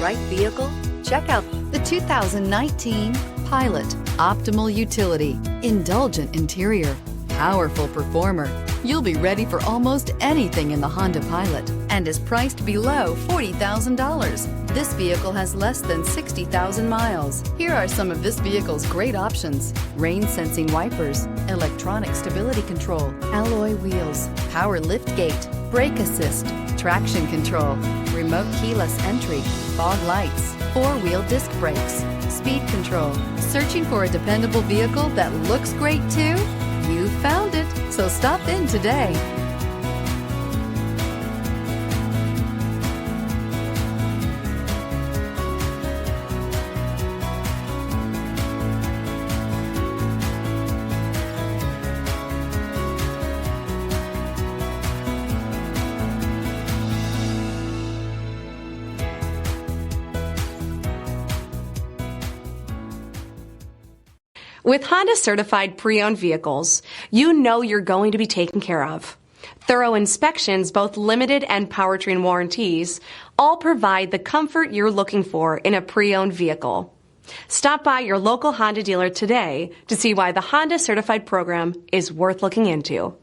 Right vehicle? Check out the 2019 Pilot. Optimal utility, indulgent interior, powerful performer. You'll be ready for almost anything in the Honda Pilot and is priced below $40,000. This vehicle has less than 60,000 miles. Here are some of this vehicle's great options: rain sensing wipers, electronic stability control, alloy wheels, power liftgate, brake assist, traction control, remote keyless entry, fog lights, four-wheel disc brakes, speed control. Searching for a dependable vehicle that looks great too? You found it, so stop in today. With Honda certified pre-owned vehicles, you know you're going to be taken care of. Thorough inspections, both limited and powertrain warranties, all provide the comfort you're looking for in a pre-owned vehicle. Stop by your local Honda dealer today to see why the Honda certified program is worth looking into.